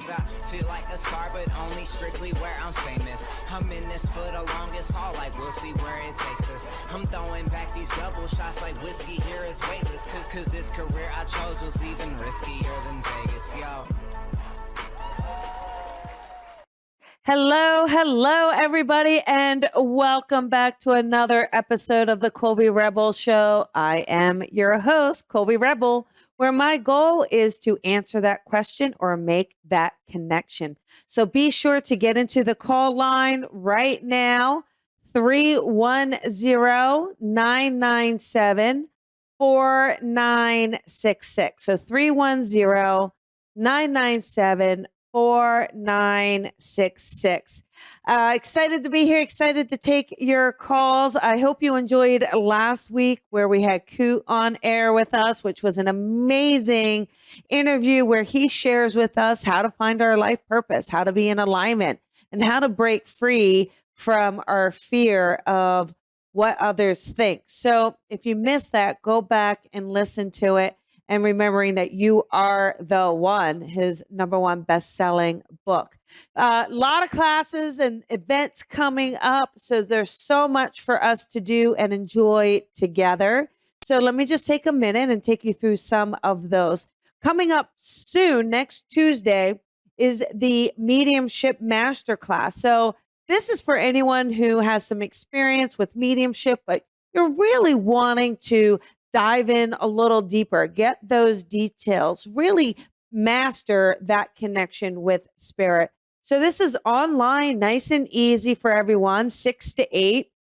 Sometimes I feel like a star, but only strictly where I'm famous. I'm in this for the longest haul, like we'll see where it takes us. I'm throwing back these double shots like whiskey here is weightless. Cause this career I chose was even riskier than Vegas, yo. Hello, everybody, and welcome back to another episode of the Colby Rebel Show. I am your host, Colby Rebel, where my goal is to answer that question or make that connection. So be sure to get into the call line right now, 310-997-4966. So 310-997-4966. Excited to be here, excited to take your calls. I hope you enjoyed last week where we had Ku on air with us, which was an amazing interview where he shares with us how to find our life purpose, how to be in alignment, and how to break free from our fear of what others think. So if you missed that, go back and listen to it. And remembering that you are the one, his #1 best-selling book. A lot of classes and events coming up. So there's so much for us to do and enjoy together. So let me just take a minute and take you through some of those. Coming up soon, next Tuesday, is the Mediumship Masterclass. So this is for anyone who has some experience with mediumship, but you're really wanting to dive in a little deeper, get those details, really master that connection with spirit. So this is online, nice and easy for everyone, 6 to 8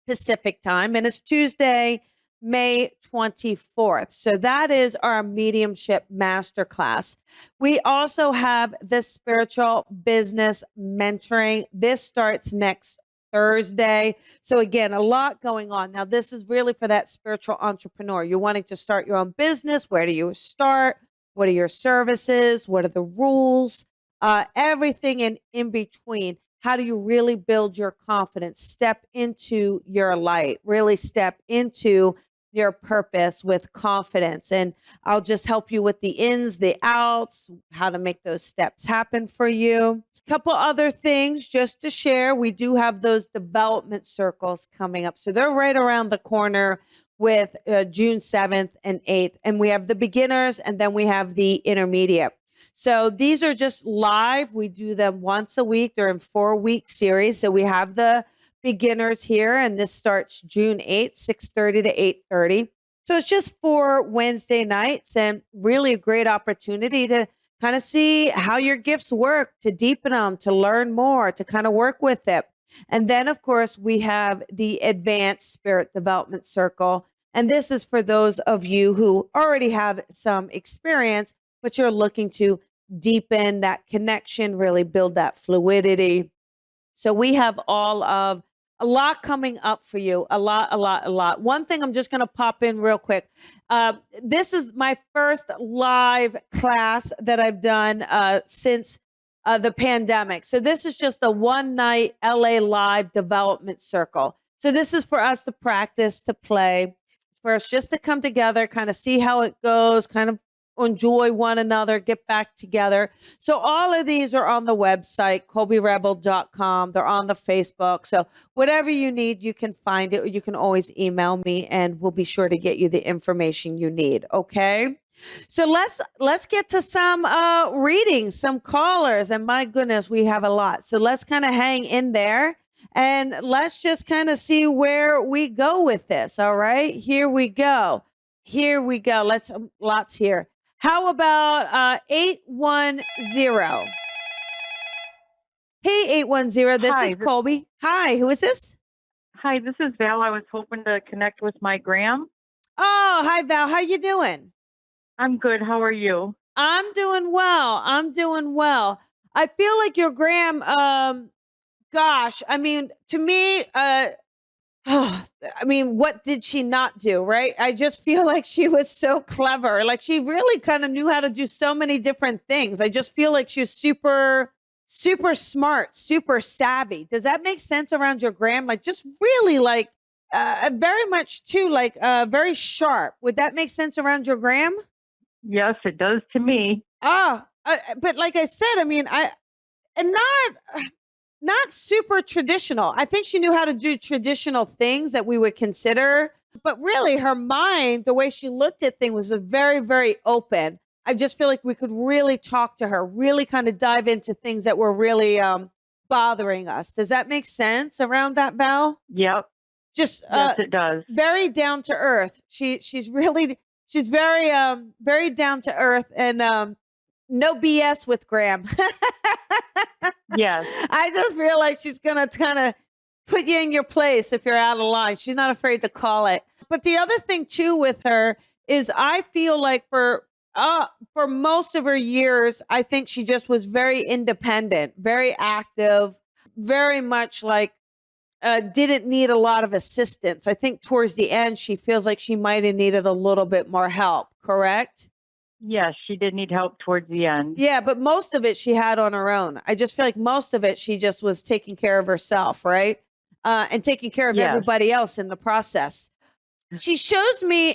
Pacific time. And it's Tuesday, May 24th. So that is our Mediumship Masterclass. We also have the Spiritual Business Mentoring. This starts next Thursday. So again, a lot going on. Now, this is really for that spiritual entrepreneur. You're wanting to start your own business. Where do you start? What are your services? What are the rules? Everything in between. How do you really build your confidence? Step into your light. Really step into your purpose with confidence. And I'll just help you with the ins, the outs, how to make those steps happen for you. Couple other things just to share. We do have those development circles coming up. So they're right around the corner with June 7th and 8th. And we have the beginners and then we have the intermediate. So these are just live. We do them once a week. They're in 4-week series. So we have the beginners here and this starts June 8th, 6:30 to 8:30. So it's just 4 Wednesday nights and really a great opportunity to kind of see how your gifts work, to deepen them, to learn more, to kind of work with it. And then, of course, we have the Advanced Spirit Development Circle. And this is for those of you who already have some experience, but you're looking to deepen that connection, really build that fluidity. So we have a lot coming up for you. A lot. One thing I'm just going to pop in real quick. This is my first live class that I've done since the pandemic. So this is just a one-night LA Live development circle. So this is for us to practice, to play, for us just to come together, kind of see how it goes, kind of enjoy one another, get back together. So all of these are on the website, colbyrebel.com. They're on the Facebook. So whatever you need, you can find it, or you can always email me and we'll be sure to get you the information you need. Okay. So let's get to some readings, some callers, and my goodness, we have a lot. So let's kind of hang in there and let's just kind of see where we go with this. All right, here we go. Let's lots here. How about 810? Hey, 810, this Hi, is Colby. Hi, who is this? Hi, this is Val. I was hoping to connect with my Graham. Oh, hi, Val. How you doing? I'm good. How are you? I'm doing well. I feel like your Graham, gosh, I mean, to me, I mean, what did she not do, right? I just feel like she was so clever. Like she really kind of knew how to do so many different things. I just feel like she was super smart, super savvy. Does that make sense around your Graham? Like just really like very much too, like very sharp. Would that make sense around your Graham? Yes, it does to me. Ah, but like I said, I mean, and not super traditional. I think she knew how to do traditional things that we would consider, but really her mind, the way she looked at things was very, very open. I just feel like we could really talk to her, really kind of dive into things that were really bothering us. Does that make sense around that, Val? Yep. Just Yes, it does. very down to earth. She's very down to earth and no BS with Graham. Yes. I just feel like she's gonna kind of put you in your place if you're out of line. She's not afraid to call it. But the other thing too with her is I feel like for most of her years, I think she just was very independent, very active, very much like didn't need a lot of assistance. I think towards the end, she feels like she might have needed a little bit more help, correct? Yes, she did need help towards the end. Yeah, but most of it she had on her own. I just feel like most of it she just was taking care of herself, right? And taking care of Yes. everybody else in the process. She shows me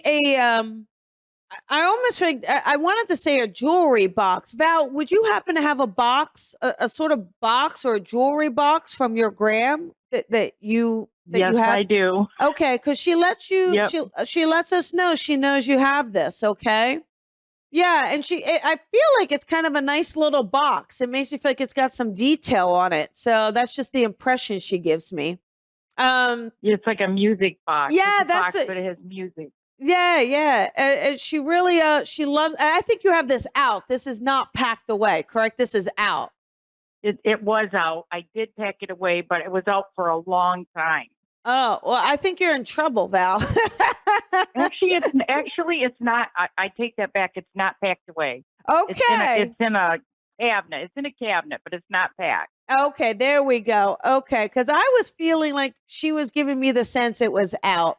I almost feel like I wanted to say a jewelry box. Val, would you happen to have a box, a sort of box or a jewelry box from your Graham that you Yes, have? I do. Okay, because she lets you Yep. she lets us know she knows you have this, okay? Yeah, and I feel like it's kind of a nice little box. It makes me feel like it's got some detail on it. So that's just the impression she gives me. It's like a music box. Yeah, It's a that's box, it. but it has music. Yeah. And she really she loves. I think you have this out. This is not packed away, correct? This is out. It was out. I did pack it away, but it was out for a long time. Oh, well, I think you're in trouble, Val. Actually, it's not. I take that back. It's not packed away. Okay. It's in a cabinet. It's in a cabinet, but it's not packed. Okay, there we go. Okay, because I was feeling like she was giving me the sense it was out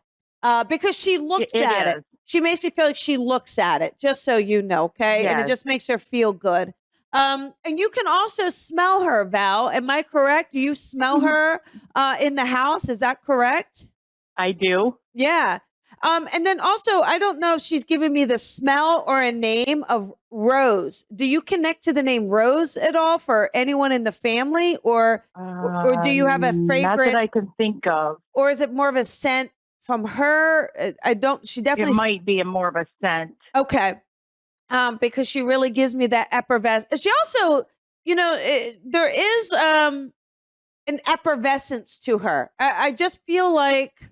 because she looks It at is. it. She makes me feel like she looks at it, just so you know, okay? And it Yes. just makes her feel good. And you can also smell her, Val. Am I correct? Do you smell her in the house? Is that correct? I do. Yeah. And then also, I don't know if she's giving me the smell or a name of Rose. Do you connect to the name Rose at all for anyone in the family, or do you have a Not fragrant, that I can think of. or is it more of a scent from her? I don't. She It definitely. might be more of a scent. Okay. Because she really gives me that effervescence. She also, there is an effervescence to her. I just feel like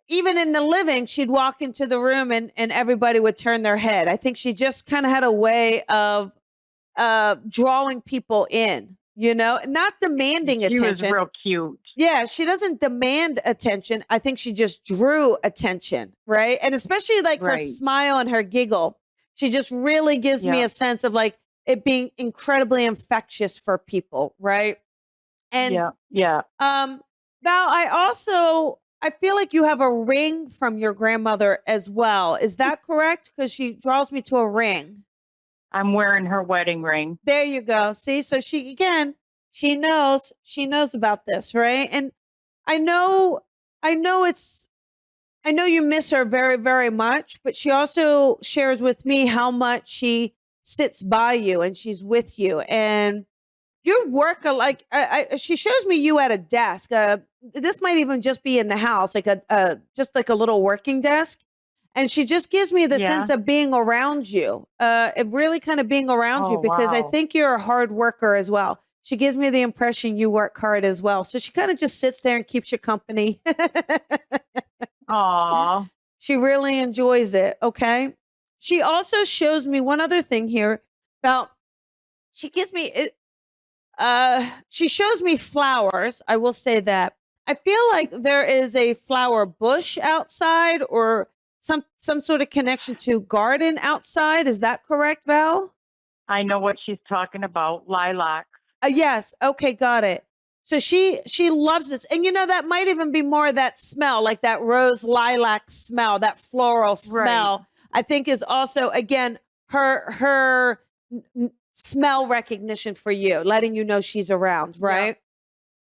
even in the living, she'd walk into the room and everybody would turn their head. I think she just kind of had a way of drawing people in, not demanding She was attention. real cute. Yeah, she doesn't demand attention. I think she just drew attention, right? And especially like her Right. smile and her giggle. She just really gives me Yeah. a sense of like it being incredibly infectious for people, right? And Yeah. Val, I feel like you have a ring from your grandmother as well. Is that correct? Because she draws me to a ring. I'm wearing her wedding ring. There you go. See, so she knows about this, right? And I know you miss her very, very much, but she also shares with me how much she sits by you and she's with you. And your work, like she shows me you at a desk. This might even just be in the house, like just like a little working desk. And she just gives me the sense of being around you, really kind of being around you, because I wow. think you're a hard worker as well. She gives me the impression you work hard as well. So she kind of just sits there and keeps you company. Aw. She really enjoys it. Okay. She also shows me one other thing here about, she gives me, she shows me flowers. I will say that. I feel like there is a flower bush outside or some sort of connection to garden outside. Is that correct, Val? I know what she's talking about. Lilac. Yes. Okay. Got it. So she loves this. And that might even be more of that smell, like that rose lilac smell, that floral smell, Right. I think is also, again, her smell recognition for you, letting you know she's around. Right. Yep.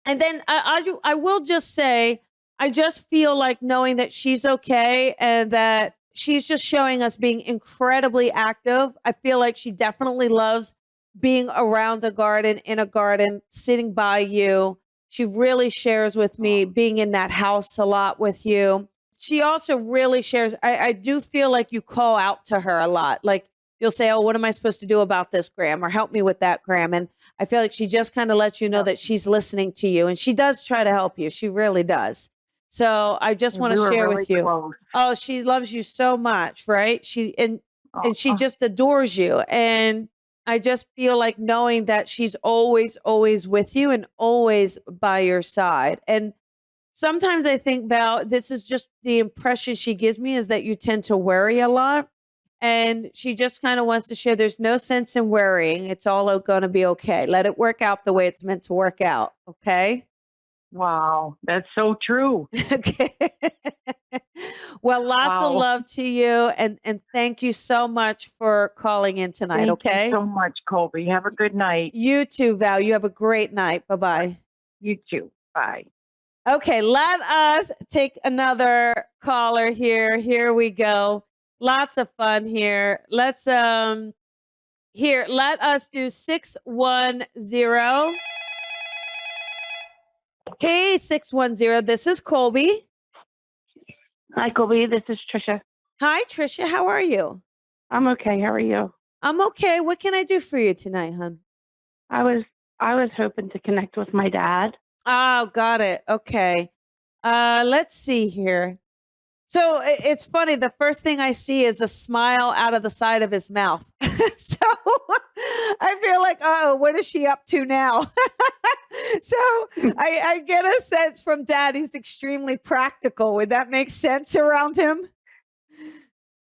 And then I will just say, I just feel like knowing that she's okay and that she's just showing us being incredibly active. I feel like she definitely loves being around a garden, in a garden, sitting by you. She really shares with me being in that house a lot with you. She also really shares. I do feel like you call out to her a lot. Like you'll say, oh, what am I supposed to do about this, Graham? Or help me with that, Graham. And I feel like she just kind of lets you know that she's listening to you. And she does try to help you. She really does. So I just want to share with you. Close. Oh, she loves you so much, right? And she just adores you. And I just feel like knowing that she's always, always with you and always by your side. And sometimes I think, Val, this is just the impression she gives me, is that you tend to worry a lot. And she just kind of wants to share there's no sense in worrying. It's all going to be okay. Let it work out the way it's meant to work out. Okay. Wow, that's so true. Okay. Well, lots of love to you. And thank you so much for calling in tonight. Thank Okay. you so much, Colby. Have a good night. You too, Val. You have a great night. Bye-bye. You too. Bye. Okay. Let us take another caller here. Here we go. Lots of fun here. Let's, let us do 610. Hey, 610. This is Colby. Hi, Colby. This is Trisha. Hi, Trisha. How are you? I'm okay. How are you? I'm okay. What can I do for you tonight, hon? I was hoping to connect with my dad. Oh, got it. Okay. Let's see here. So it's funny. The first thing I see is a smile out of the side of his mouth. So I feel like, oh, what is she up to now? So I get a sense from Dad he's extremely practical. Would that make sense around him?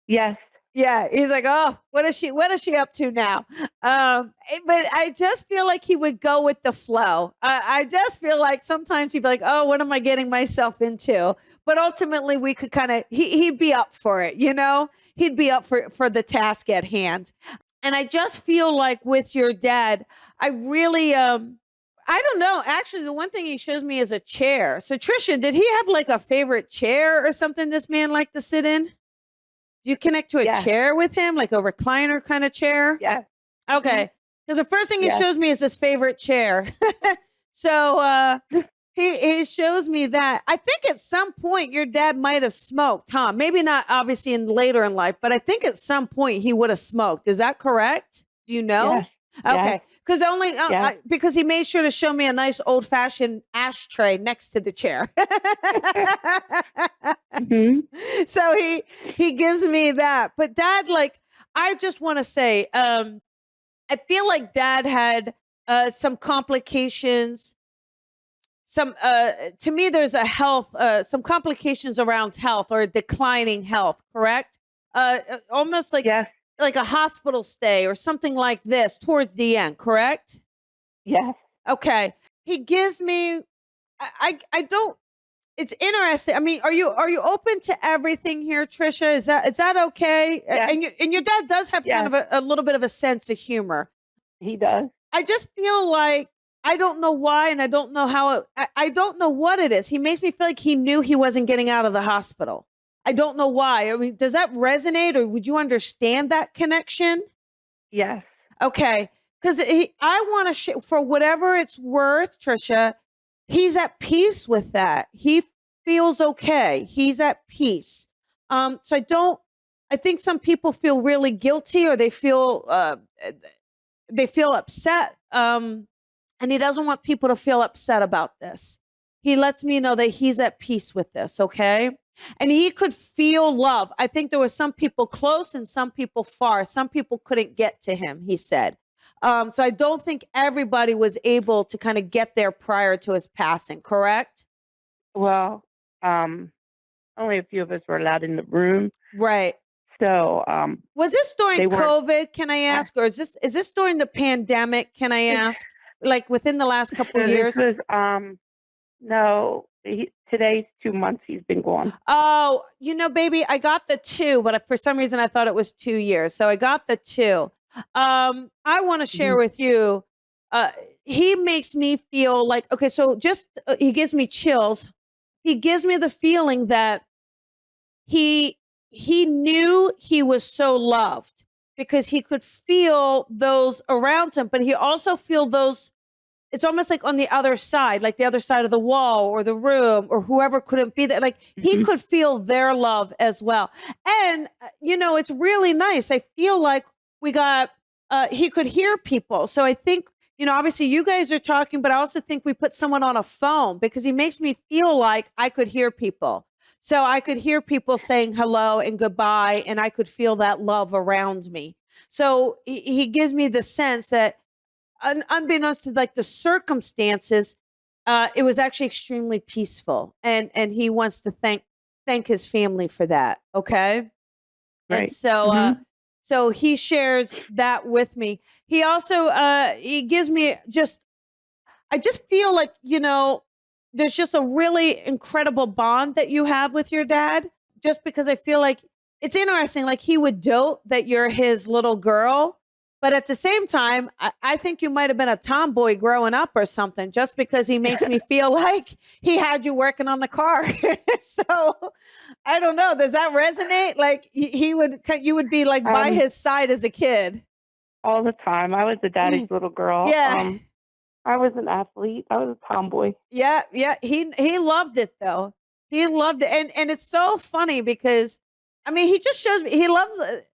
Yes. Yeah, he's like, oh, what is she up to now? But I just feel like he would go with the flow. I just feel like sometimes he'd be like, oh, what am I getting myself into? But ultimately we could kind of, he'd be up for it, you know? He'd be up for the task at hand. And I just feel like with your dad, I really, I don't know. Actually, the one thing he shows me is a chair. So Trisha, did he have like a favorite chair or something this man liked to sit in? Do you connect to a chair with him, like a recliner kind of chair? Yeah. Okay. Because the first thing he shows me is his favorite chair. So he shows me that. I think at some point your dad might have smoked, huh? Maybe not obviously later in life, but I think at some point he would have smoked. Is that correct? Do you know? Yes. Okay. Because because he made sure to show me a nice old fashioned ashtray next to the chair. Mm-hmm. So he gives me that. But Dad, like, I just want to say, I feel like Dad had some complications. To me, there's a health, some complications around health or declining health, correct? Almost like, like a hospital stay or something like this towards the end, correct? Yes. Okay. He gives me, I don't, it's interesting. I mean, are you open to everything here, Trisha? Is that okay? Yeah. And your dad does have kind of a little bit of a sense of humor. He does. I just feel like, I don't know why, and I don't know how, I don't know what it is. He makes me feel like he knew he wasn't getting out of the hospital. I don't know why. I mean, does that resonate, or would you understand that connection? Yes. Okay. Because I want to, for whatever it's worth, Trisha, he's at peace with that. He feels okay. He's at peace. So I think some people feel really guilty, or they feel upset. And he doesn't want people to feel upset about this. He lets me know that he's at peace with this. Okay. And he could feel love. I think there were some people close and some people far. Some people couldn't get to him, he said. So I don't think everybody was able to kind of get there prior to his passing, correct? Well, only a few of us were allowed in the room. Right. So, was this during COVID, can I ask? Or is this during the pandemic, can I ask? Like within the last couple of years? This was, no, today's 2 months he's been gone. Oh, baby, I got the 2, but for some reason I thought it was 2 years. So I got the 2. I want to share with you. He makes me feel like, okay, so he gives me chills. He gives me the feeling that he knew he was so loved. because he could feel those around him, but he also feel those. It's almost like on the other side, like the other side of the wall or the room or whoever couldn't be there. Like he Mhm. could feel their love as well. And, it's really nice. I feel like he could hear people. So I think, obviously you guys are talking, but I also think we put someone on a phone because he makes me feel like I could hear people. So I could hear people saying hello and goodbye, and I could feel that love around me. So he gives me the sense that unbeknownst to like the circumstances, it was actually extremely peaceful, and he wants to thank his family for that. Okay, and Right. so so he shares that with me. He also he gives me I just feel like, there's just a really incredible bond that you have with your dad, just because I feel like it's interesting. Like he would dote that you're his little girl. But at the same time, I think you might have been a tomboy growing up or something, just because he makes me feel like he had you working on the car. So I don't know. Does that resonate? Like you would be like by his side as a kid. All the time. I was a daddy's little girl. Yeah. I was an athlete. I was a tomboy. Yeah, yeah. He loved it though. He loved it, and it's so funny because, I mean, he just shows me he loves it.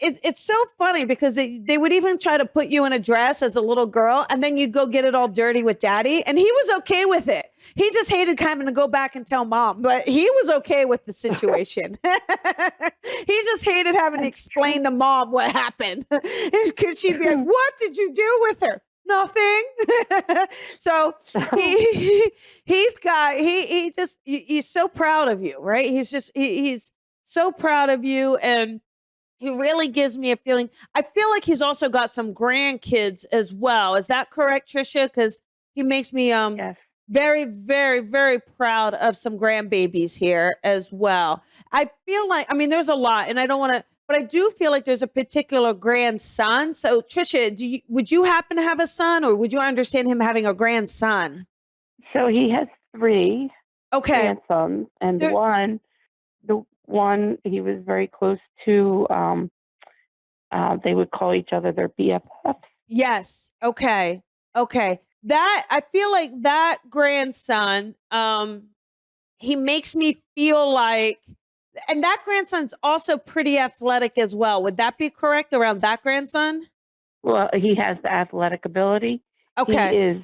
It's so funny because they would even try to put you in a dress as a little girl, and then you'd go get it all dirty with daddy, and he was okay with it. He just hated having to go back and tell mom, but he was okay with the situation. He just hated having to explain to mom what happened because she'd be like, "What did you do with her?" Nothing. So he's so proud of you, right? He's so proud of you, and he really gives me a feeling. I feel like he's also got some grandkids as well. Is that correct, Trisha? Because he makes me Yes. very, very, very proud of some grandbabies here as well. I feel like, I mean, there's a lot, and I don't want to, but I do feel like there's a particular grandson. So, Trisha, would you happen to have a son, or would you understand him having a grandson? So he has 3 Okay. grandsons, and There- the one he was very close to. They would call each other their BFFs. Yes. Okay. Okay. That I feel like that grandson, he makes me feel like, and that grandson's also pretty athletic as well. Would that be correct around that grandson? Well, he has the athletic ability. Okay. He is.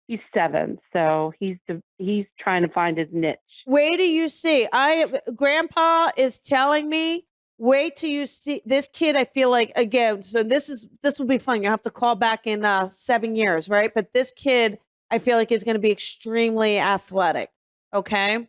He's 7, so he's trying to find his niche. Wait till you see. Grandpa is telling me, wait till you see this kid. I feel like, again, so this will be fun. You have to call back in 7 years, right? But this kid, I feel like is going to be extremely athletic. Okay.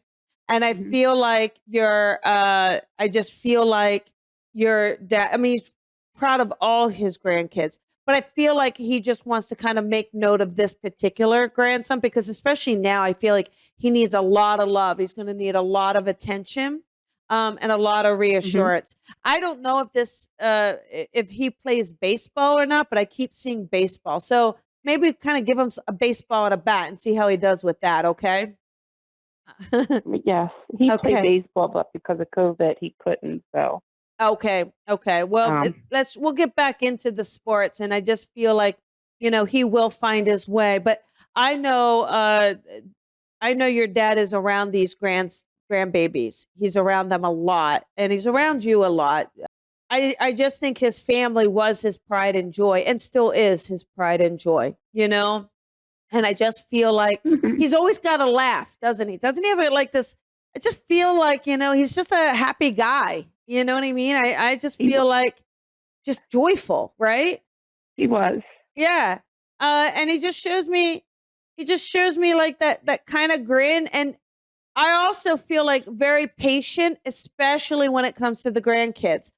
And I feel like I just feel like your dad, I mean, he's proud of all his grandkids, but I feel like he just wants to kind of make note of this particular grandson, because especially now, I feel like he needs a lot of love. He's going to need a lot of attention, and a lot of reassurance. I don't know if he plays baseball or not, but I keep seeing baseball. So maybe kind of give him a baseball and a bat and see how he does with that. Okay. Yes, he Okay. played baseball, but because of COVID, he couldn't. So Okay. Okay. Well, we'll get back into the sports, and I just feel like, he will find his way. But I know your dad is around these grandbabies. He's around them a lot, and he's around you a lot. I just think his family was his pride and joy, and still is his pride and joy, And I just feel like he's always got a laugh, doesn't he? Doesn't he have like this? I just feel like, he's just a happy guy. You know what I mean? I just feel like just joyful, right? he was. Yeah. And he just shows me like that kind of grin. And I also feel like very patient, especially when it comes to the grandkids.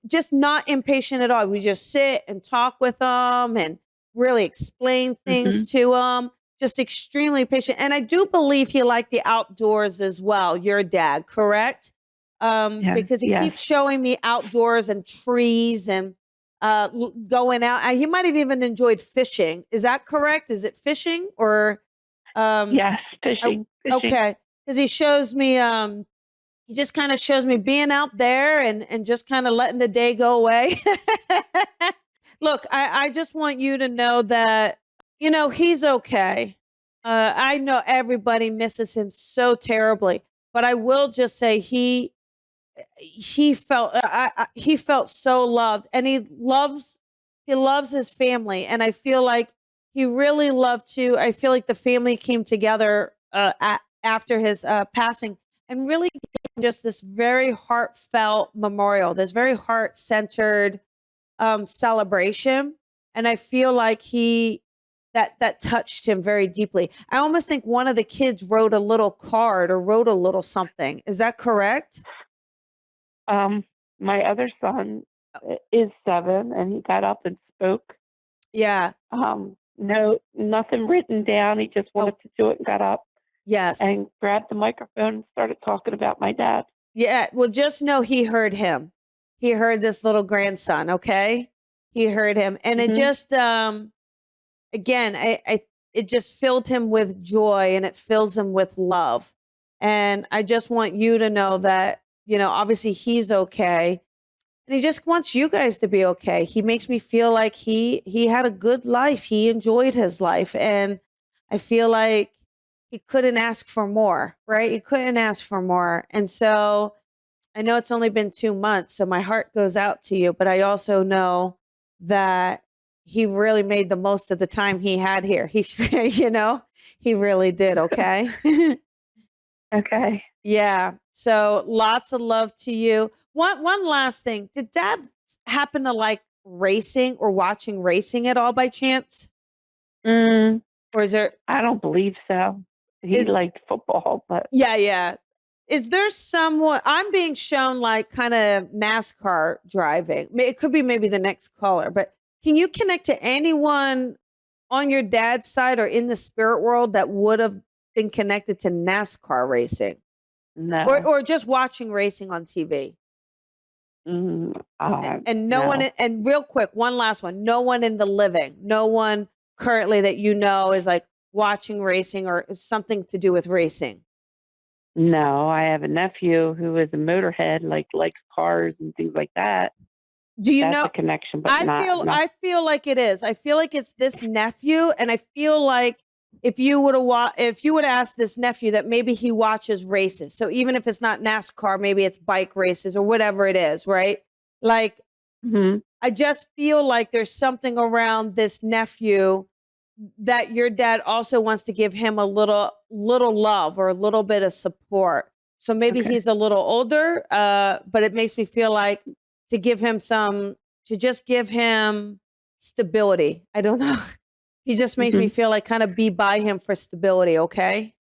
Just not impatient at all. We just sit and talk with them and really explain things to them. Just extremely patient. And I do believe he liked the outdoors as well. Your dad, correct? Because he keeps showing me outdoors and trees and going out. He might have even enjoyed fishing. Is that correct? Is it fishing or? Yes, fishing. Okay, because he shows me he just kind of shows me being out there and just kind of letting the day go away. Look, I just want you to know that, he's okay. I know everybody misses him so terribly, but I will just say he felt so loved, and he loves his family, and I feel like he really loved to. I feel like the family came together after his passing and really gave him just this very heartfelt memorial, this very heart-centered celebration, and I feel like that touched him very deeply. I almost think one of the kids wrote a little card or wrote a little something. Is that correct? My other son is 7, and he got up and spoke. Yeah. No, nothing written down. He just wanted to do it and got up Yes. and grabbed the microphone and started talking about my dad. Yeah. Well, just know he heard him. He heard this little grandson. Okay. He heard him. And it just, again, it just filled him with joy, and it fills him with love. And I just want you to know that, obviously he's okay. And he just wants you guys to be okay. He makes me feel like he had a good life. He enjoyed his life. And I feel like he couldn't ask for more, right? He couldn't ask for more. And so I know it's only been 2 months, so my heart goes out to you, but I also know that he really made the most of the time he had here. He really did. Okay. Okay. Yeah. So lots of love to you. One last thing. Did Dad happen to like racing or watching racing at all by chance? Mm, Or is there I don't believe so. He is liked football, but yeah. Is there someone I'm being shown like kind of NASCAR driving? It could be maybe the next caller, but can you connect to anyone on your dad's side or in the spirit world that would have been connected to NASCAR racing? no. Or just watching racing on TV? And no one, No. and real quick, one last one. No one in the living, no one currently that is like watching racing or something to do with racing. No, I have a nephew who is a motorhead, likes cars and things like that. Do you That's know? a connection, but I feel like it is. I feel like it's this nephew, and I feel like if you would have asked this nephew that maybe he watches races. So even if it's not NASCAR, maybe it's bike races or whatever it is, right? Like I just feel like there's something around this nephew that your dad also wants to give him a little love or a little bit of support. So maybe Okay. he's a little older, but it makes me feel like to just give him stability. I don't know. He just makes me feel like kind of be by him for stability. Okay.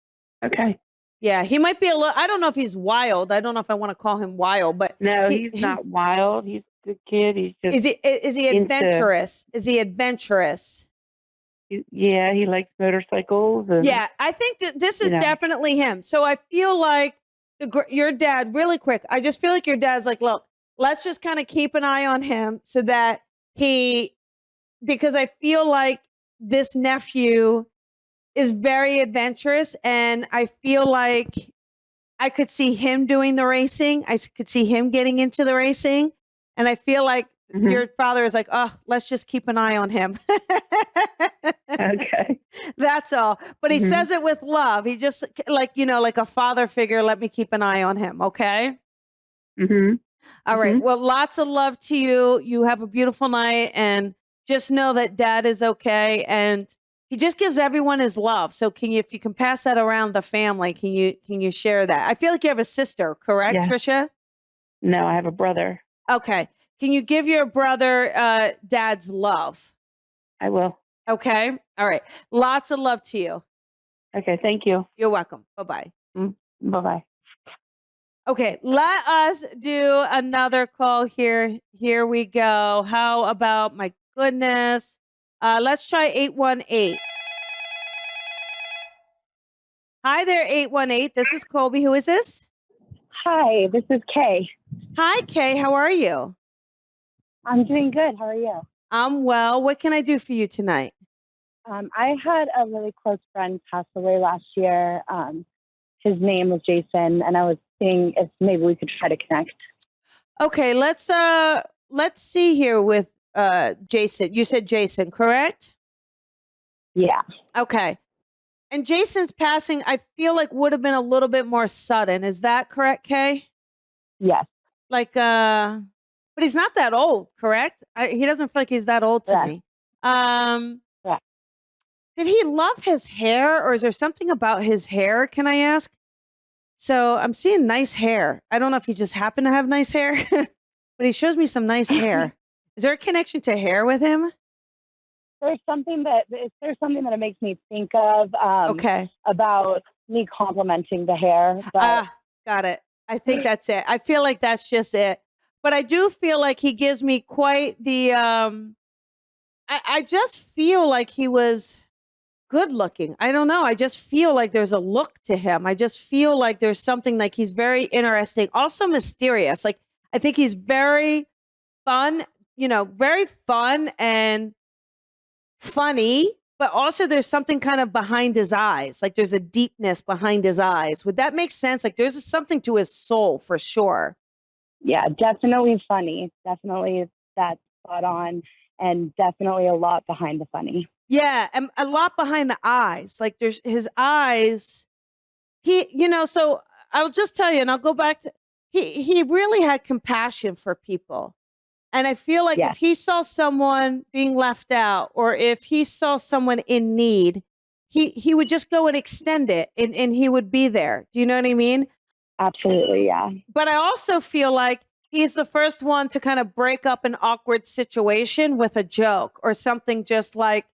Okay. Yeah. He might be a little, I don't know if he's wild. I don't know if I want to call him wild, but No, he's not wild. He's a good kid. He's just is he into- adventurous? Is he adventurous? Yeah, he likes motorcycles. And, Yeah, I think that this is definitely him. So I feel like your dad, really quick, I just feel like your dad's like, look, let's just kind of keep an eye on him so that because I feel like this nephew is very adventurous, and I feel like I could see him doing the racing. I could see him getting into the racing. And I feel like your father is like, oh, let's just keep an eye on him. Okay. That's all. But he says it with love. He just like a father figure. Let me keep an eye on him. Okay. All right. Well, lots of love to you. You have a beautiful night, and just know that Dad is okay. And he just gives everyone his love. So if you can pass that around the family, can you share that? I feel like you have a sister, correct, Yeah. Tricia? No, I have a brother. Okay. Can you give your brother Dad's love? I will. Okay. All right. Lots of love to you. Okay. Thank you. You're welcome. Bye-bye. Bye-bye. Okay. Let us do another call here. Here we go. How about, my goodness. Let's try 818. Hi there, 818. This is Colby. Who is this? Hi, this is Kay. Hi, Kay. How are you? I'm doing good. How are you? I'm well. What can I do for you tonight? I had a really close friend pass away last year. His name was Jason, and I was seeing if maybe we could try to connect. Okay, let's see here with Jason. You said Jason, correct? Yeah. Okay. And Jason's passing, I feel like would have been a little bit more sudden. Is that correct, Kay? Yes. Like, but he's not that old, correct? He doesn't feel like he's that old to Correct. me. Correct. Did he love his hair, or is there something about his hair? Can I ask? So I'm seeing nice hair. I don't know if he just happened to have nice hair, but he shows me some nice hair. Is there a connection to hair with him? There's something that it makes me think of Okay. about me complimenting the hair. But Got it. I think that's it. I feel like that's just it. But I do feel like he gives me quite the I just feel like he was good looking. I don't know. I just feel like there's a look to him. I just feel like there's something like he's very interesting, also mysterious. Like I think he's very fun, very fun and funny, but also there's something kind of behind his eyes. Like there's a deepness behind his eyes. Would that make sense? Like there's something to his soul for sure. yeah, definitely funny. Definitely that's spot on, and definitely a lot behind the funny. Yeah, and a lot behind the eyes. Like there's his eyes. So I'll just tell you, and I'll go back to he really had compassion for people. And I feel like Yes. if he saw someone being left out, or if he saw someone in need, he would just go and extend it, and he would be there. Do you know what I mean? Absolutely, yeah. But I also feel like he's the first one to kind of break up an awkward situation with a joke or something just like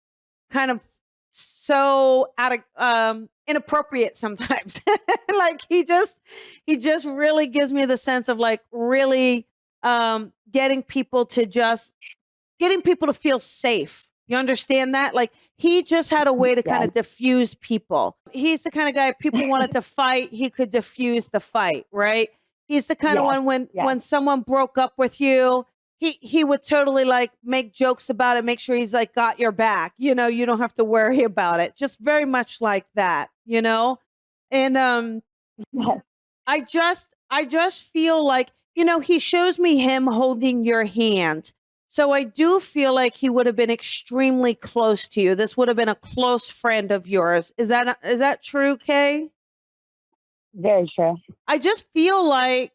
kind of so out of inappropriate sometimes. Like he just really gives me the sense of like really getting people to feel safe. You understand that? Like he just had a way to kind of diffuse people. He's the kind of guy, if people wanted to fight, he could diffuse the fight, right? He's the kind of one when someone broke up with you, he would totally like make jokes about it, make sure he's like got your back. You don't have to worry about it. Just very much like that, And Yes. I just feel like, he shows me him holding your hand. So I do feel like he would have been extremely close to you. This would have been a close friend of yours. Is that true, Kay? Very true. I just feel like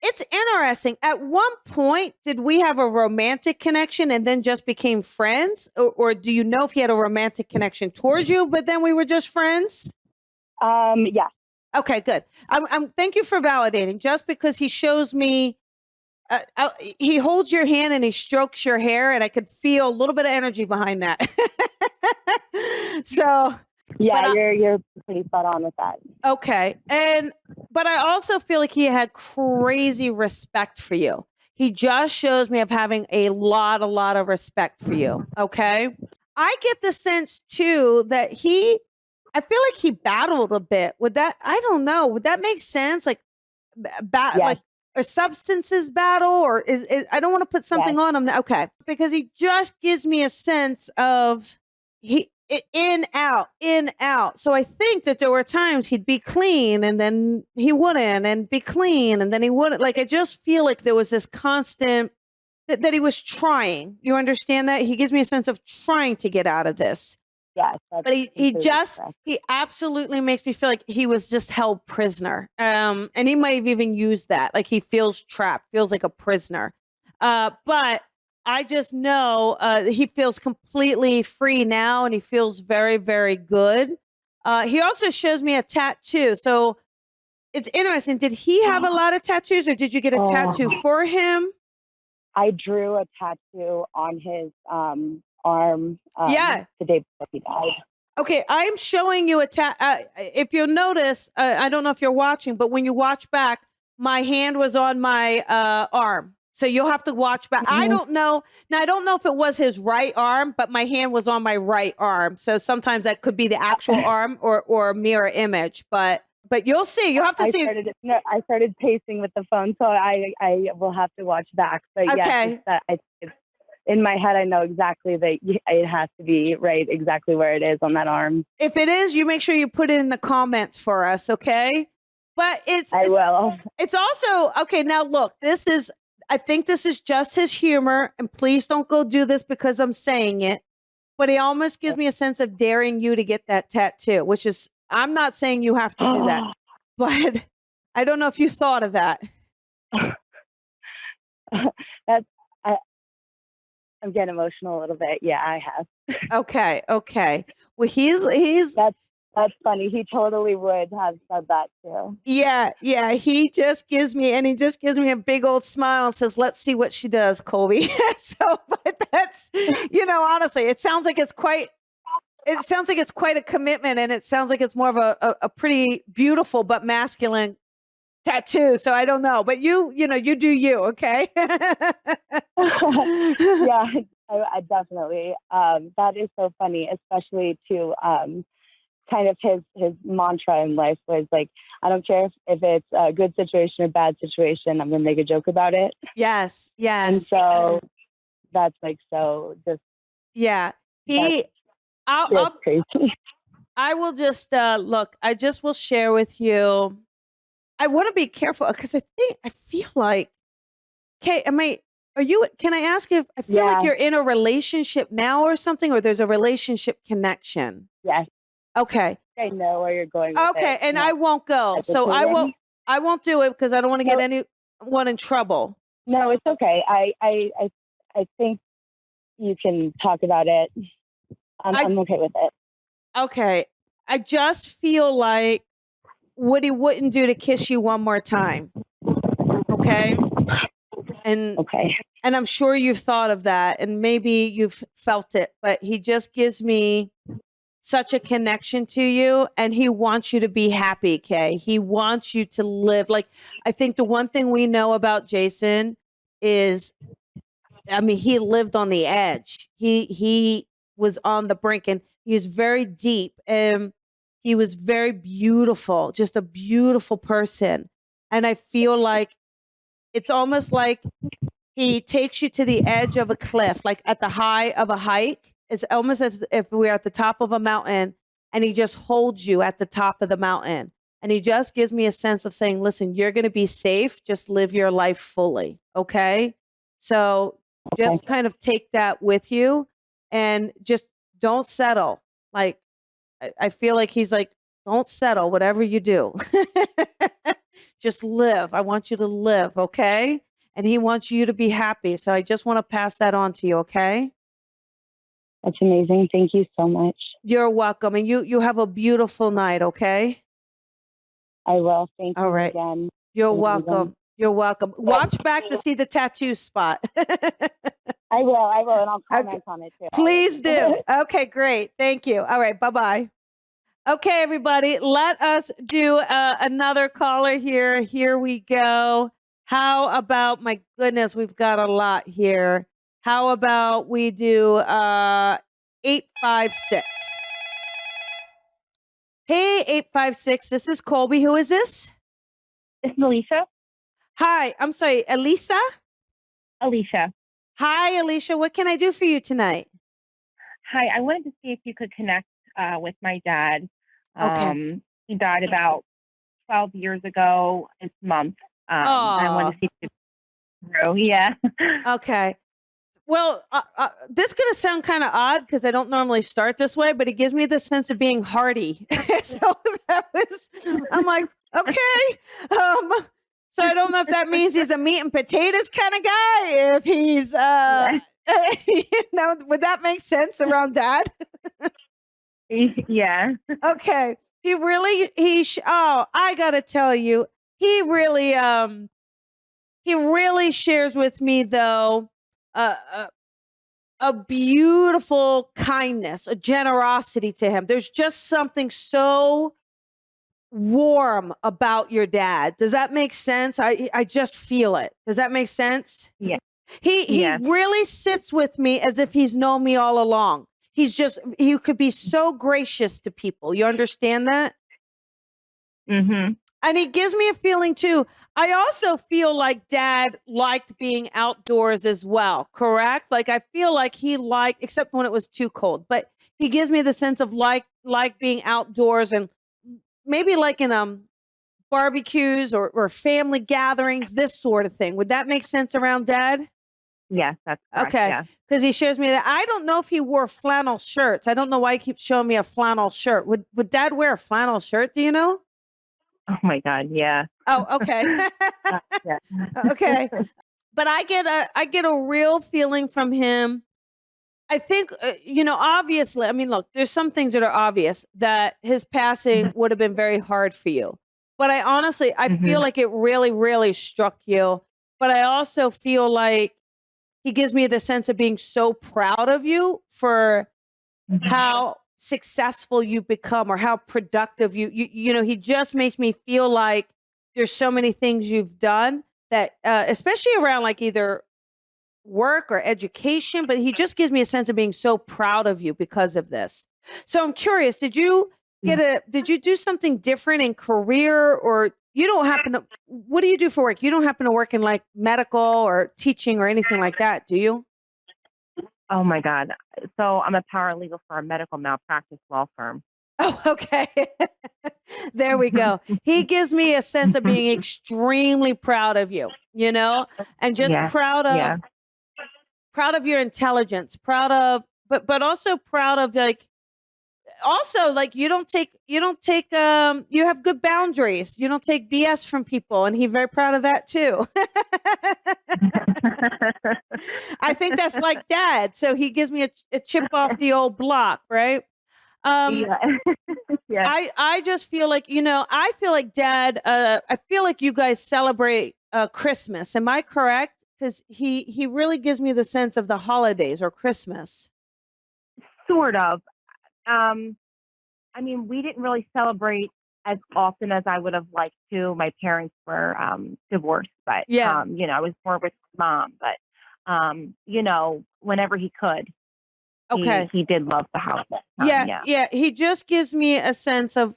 it's interesting. At one point, did we have a romantic connection and then just became friends? Or do you know if he had a romantic connection towards you, but then we were just friends? Yeah. Okay, good. Thank you for validating. Just because he shows me, he holds your hand and he strokes your hair, and I could feel a little bit of energy behind that. So, Yeah, you're pretty spot on with that. okay, but I also feel like he had crazy respect for you. He just shows me of having a lot of respect for you. Okay, I get the sense too that I feel like he battled a bit. Would that, I don't know, would that make sense? Like, like a substances battle, or is I don't want to put something on him. Okay, because he just gives me a sense of in out. So I think that there were times he'd be clean and then he wouldn't, and be clean and then he wouldn't. Like I just feel like there was this constant that he was trying. You understand that? He gives me a sense of trying to get out of this. Yes, but he absolutely makes me feel like he was just held prisoner. And he might have even used that. Like he feels trapped, feels like a prisoner. But I just know he feels completely free now, and he feels very, very good. He also shows me a tattoo. So it's interesting. Did he have a lot of tattoos, or did you get a tattoo for him? I drew a tattoo on his arm the day before he died. Okay, I'm showing you a if you'll notice, I don't know if you're watching, but when you watch back, my hand was on my arm. So you'll have to watch back. I don't know. Now, I don't know if it was his right arm, but my hand was on my right arm. So sometimes that could be the actual arm or a mirror image. But you'll see. You'll have to see. I started pacing with the phone, so I will have to watch back. But okay. Yes, in my head, I know exactly that it has to be right exactly where it is on that arm. If it is, you make sure you put it in the comments for us, okay? But I will. it's also okay. Now look, I think this is just his humor, and please don't go do this because I'm saying it. But he almost gives me a sense of daring you to get that tattoo, which is, I'm not saying you have to do that, but I don't know if you thought of that. That's I, I'm getting emotional a little bit. Yeah, I have. Okay. Well, he's That's funny. He totally would have said that too. yeah. He just gives me a big old smile and says, "Let's see what she does, Colby." So, but that's, honestly, it sounds like it's quite a commitment, and it sounds like it's more of a pretty beautiful but masculine tattoo. So I don't know, but you do you, okay? Yeah, I definitely. That is so funny, especially to kind of his mantra in life was like, I don't care if it's a good situation or bad situation, I'm gonna make a joke about it. Yes. And so that's like so just Yeah. that's I'll crazy. I will just look. I just will share with you. I want to be careful because I feel like. Okay, Can I ask if I feel like Yeah. you're in a relationship now or something, or there's a relationship connection? Yes, Okay. I know where you're going with Okay, it. and Not I won't go. So hesitating. I won't do it because I don't want to get No, anyone in trouble. no, it's okay. I think you can talk about it. I'm okay with it. Okay. I just feel like what he wouldn't do to kiss you one more time. Okay. And Okay. and I'm sure you've thought of that and maybe you've felt it, but he just gives me such a connection to you, and he wants you to be happy, Kay. He wants you to live. Like, I think the one thing we know about Jason is, I mean, he lived on the edge. He was on the brink, and he was very deep, and he was very beautiful, just a beautiful person. And I feel like it's almost like he takes you to the edge of a cliff, like at the high of a hike. It's almost as if we're at the top of a mountain, and he just holds you at the top of the mountain. And he just gives me a sense of saying, listen, you're going to be safe. Just live your life fully. Okay. So Okay. just kind of take that with you and just don't settle. Like, I feel like he's like, don't settle, whatever you do. Just live. I want you to live. Okay. And he wants you to be happy. So I just want to pass that on to you. Okay. That's amazing. Thank you so much. You're welcome. And you have a beautiful night. Okay. I will. Thank All you right. again. You're Amazing. welcome. You're welcome. Watch back to see the tattoo spot. I will, and I'll comment Okay. on it too. Please do. Okay, great. Thank you. All right. Bye-bye. Okay, everybody, let us do another caller here. Here we go. How about, my goodness, we've got a lot here. How about we do 856? Hey, 856, this is Colby. Who is this? It's Alicia. Hi, I'm sorry, Elisa? Alicia. Hi, Alicia. What can I do for you tonight? Hi. I wanted to see if you could connect with my dad. Okay. He died about 12 years ago this month. I wanted to see if you could grow. Yeah. Okay. Well, this is going to sound kind of odd because I don't normally start this way, but it gives me the sense of being hearty. So I'm like, okay. So I don't know if that means he's a meat and potatoes kind of guy. If he's, would that make sense around dad? Yeah. Okay. I got to tell you, he really shares with me though, a beautiful kindness, a generosity to him. There's just something so warm about your dad. Does that make sense? I just feel it. Does that make sense? Yeah. He really sits with me as if he's known me all along. He could be so gracious to people. You understand that? Mm-hmm. And he gives me a feeling too. I also feel like dad liked being outdoors as well. Correct? Like I feel like he liked, except when it was too cold, but he gives me the sense of like being outdoors and maybe like in barbecues or family gatherings, this sort of thing. Would that make sense around Dad? Yes, that's correct. Okay. Yeah. Because he shows me that. I don't know if he wore flannel shirts. I don't know why he keeps showing me a flannel shirt. Would Dad wear a flannel shirt? Do you know? Oh my God. Yeah. Oh, okay. Yeah. Okay. But I get a real feeling from him. I think, obviously, I mean, look, there's some things that are obvious that his passing would have been very hard for you. But I feel like it really, really struck you. But I also feel like he gives me the sense of being so proud of you for how successful you become or how productive he just makes me feel like there's so many things you've done that, especially around like either work or education, but he just gives me a sense of being so proud of you because of this. So I'm curious, did you do something different in career, or what do you do for work? You don't happen to work in like medical or teaching or anything like that, do you? Oh my God. So I'm a paralegal for a medical malpractice law firm. Oh, okay. There we go. He gives me a sense of being extremely proud of you, and just proud of your intelligence, but also proud of you have good boundaries. You don't take BS from people, and he's very proud of that too. I think that's like Dad. So he gives me a chip off the old block, right? Yeah. Yeah. I just feel like, I feel like Dad, I feel like you guys celebrate Christmas. Am I correct? Because he really gives me the sense of the holidays or Christmas. Sort of. I mean, we didn't really celebrate as often as I would have liked to. My parents were divorced, but Yeah. I was more with Mom. But whenever he could, Okay. he did love the house. Yeah. He just gives me a sense of,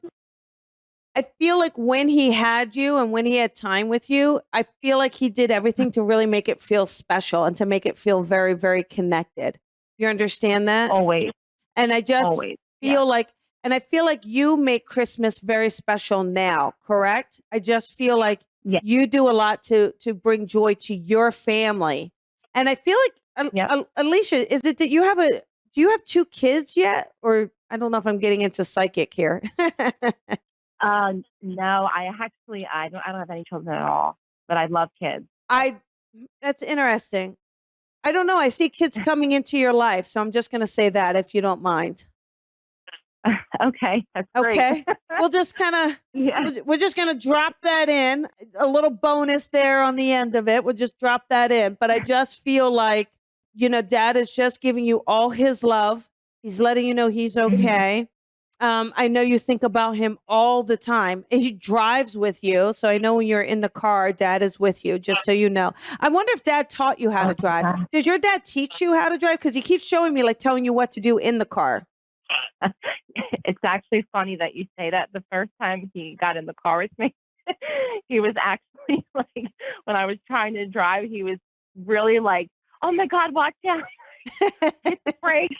I feel like when he had you and when he had time with you, I feel like he did everything to really make it feel special and to make it feel very, very connected. You understand that? Always. And I just Always. feel like, and I feel like you make Christmas very special now, correct? I just feel like you do a lot to bring joy to your family. And I feel like, Alicia, is it that do you have 2 kids yet? Or I don't know if I'm getting into psychic here. No, I don't have any children at all, but I love kids. That's interesting. I don't know. I see kids coming into your life. So I'm just going to say that if you don't mind. Okay. That's great. Okay. We'll just kind of, we're just going to drop that in, a little bonus there on the end of it. We'll just drop that in. But I just feel like, Dad is just giving you all his love. He's letting you know he's okay. I know you think about him all the time. He drives with you. So I know when you're in the car, Dad is with you, just so you know. I wonder if Dad taught you how to drive. Did your dad teach you how to drive? Because he keeps showing me, like telling you what to do in the car. It's actually funny that you say that. The first time he got in the car with me, he was actually like, when I was trying to drive, he was really like, oh my God, watch out. Hit the brakes.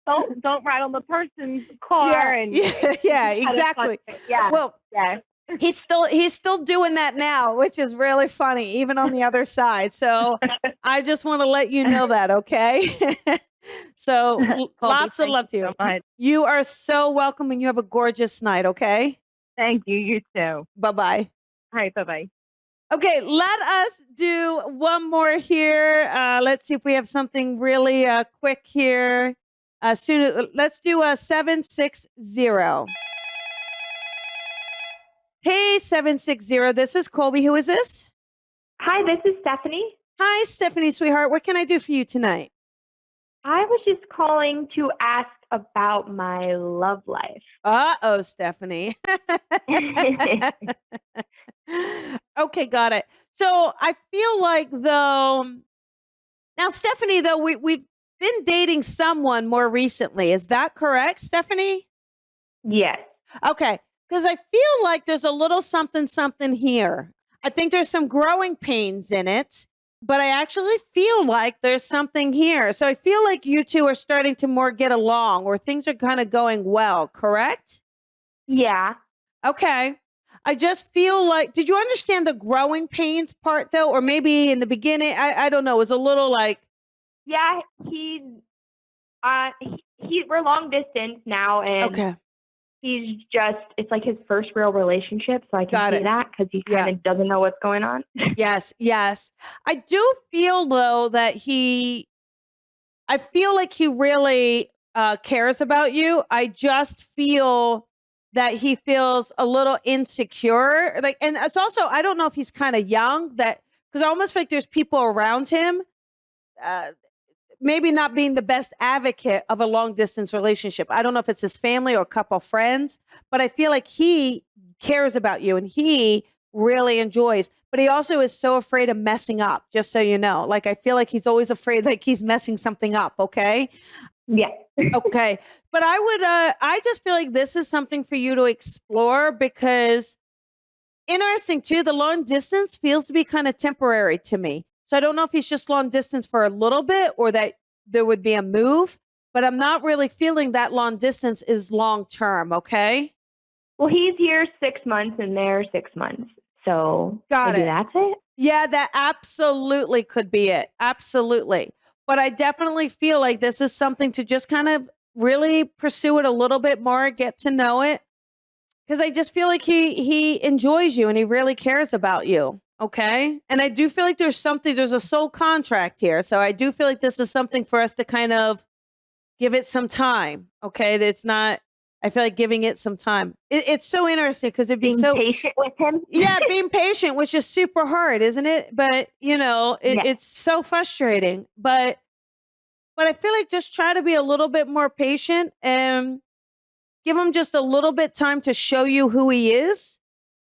Don't ride on the person's car. Yeah, exactly. Yeah. Well, he's still doing that now, which is really funny, even on the other side. So I just want to let you know that, okay? So lots of love to you. So you are so welcome, and you have a gorgeous night, okay? Thank you. You too. Bye-bye. All right. Bye-bye. Okay, let us do one more here. Let's see if we have something really quick here. Let's do a 760. Hey, 760. This is Colby. Who is this? Hi, this is Stephanie. Hi, Stephanie, sweetheart. What can I do for you tonight? I was just calling to ask about my love life. Uh-oh, Stephanie. Okay, got it. So I feel like now, Stephanie, though, we've been dating someone more recently. Is that correct, Stephanie? Yes. Okay, because I feel like there's a little something here. I think there's some growing pains in it, but I actually feel like there's something here. So I feel like you two are starting to more get along, or things are kind of going well, correct? Yeah. Okay. I just feel like, did you understand the growing pains part though? Or maybe in the beginning, I don't know, it was a little like, Yeah, we're long distance now, and okay, it's like his first real relationship, so I can got see it. that because he Yeah. kind of doesn't know what's going on. Yes, yes. I do feel though that I feel like he really cares about you. I just feel that he feels a little insecure. Like, and it's also, I don't know if he's kind of young, that because I almost feel like there's people around him, maybe not being the best advocate of a long distance relationship. I don't know if it's his family or a couple friends, but I feel like he cares about you and he really enjoys, but he also is so afraid of messing up, just so you know. Like, I feel like he's always afraid like he's messing something up. Okay. Yeah. Okay. But I just feel like this is something for you to explore because interesting too, the long distance feels to be kind of temporary to me. So I don't know if he's just long distance for a little bit or that there would be a move, but I'm not really feeling that long distance is long term. Okay. Well, he's here 6 months and they're 6 months. So Got maybe it. that's it. Yeah, that absolutely could be it. Absolutely. But I definitely feel like this is something to just kind of really pursue it a little bit more, get to know it. Because I just feel like he enjoys you and he really cares about you. Okay. And I do feel like there's a soul contract here. So I do feel like this is something for us to kind of give it some time. Okay. That's not, I feel like giving it some time. It's so interesting because it'd be Being so patient with him. yeah, being patient, which is super hard, isn't it? But Yeah. it's so frustrating. But I feel like just try to be a little bit more patient and give him just a little bit time to show you who he is.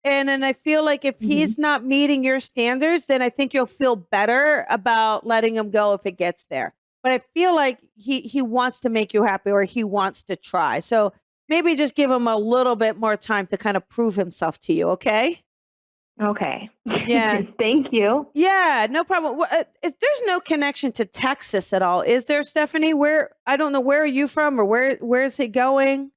And then I feel like if he's not meeting your standards, then I think you'll feel better about letting him go if it gets there. But I feel like he wants to make you happy or he wants to try. So maybe just give him a little bit more time to kind of prove himself to you. Okay. Okay. Yeah. Thank you. Yeah, no problem. There's no connection to Texas at all, is there, Stephanie? I don't know, where are you from or where is he going?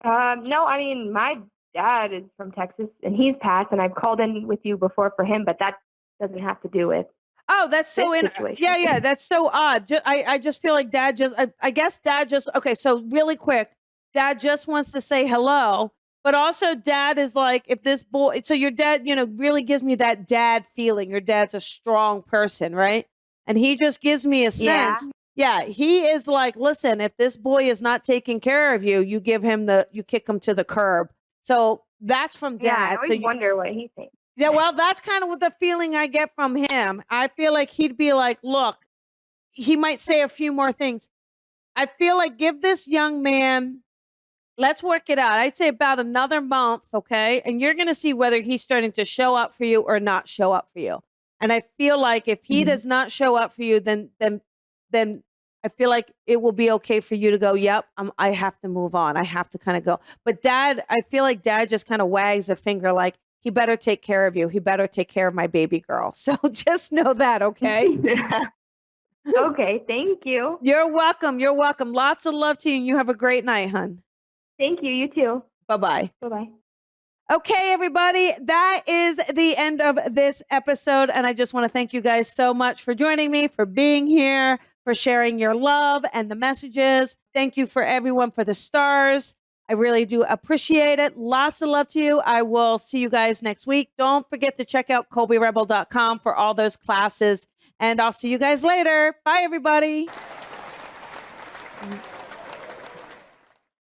No, I mean, my dad is from Texas and he's passed, and I've called in with you before for him, but that doesn't have to do with Oh, that's so this situation. yeah, that's so odd. I just feel like dad just, I guess dad just, okay, so really quick, dad just wants to say hello, but also dad is like, if this boy, so your dad, really gives me that dad feeling. Your dad's a strong person, right? And he just gives me a sense. Yeah, he is like, listen, if this boy is not taking care of you, you kick him to the curb. So that's from dad. Yeah, I always wonder what he thinks. Yeah, well, that's kind of what the feeling I get from him. I feel like he'd be like, look, he might say a few more things. I feel like give this young man, let's work it out. I'd say about another month, okay? And you're going to see whether he's starting to show up for you or not show up for you. And I feel like if he does not show up for you, then I feel like it will be okay for you to go, yep, I have to move on. I have to kind of go. But dad, I feel like dad just kind of wags a finger like, he better take care of you. He better take care of my baby girl. So just know that, okay? Okay, thank you. You're welcome. You're welcome. Lots of love to you. And you have a great night, hun. Thank you. You too. Bye-bye. Bye-bye. Okay, everybody, that is the end of this episode. And I just want to thank you guys so much for joining me, for being here, for sharing your love and the messages. Thank you for everyone for the stars. I really do appreciate it. Lots of love to you. I will see you guys next week. Don't forget to check out colbyrebel.com for all those classes. And I'll see you guys later. Bye, everybody.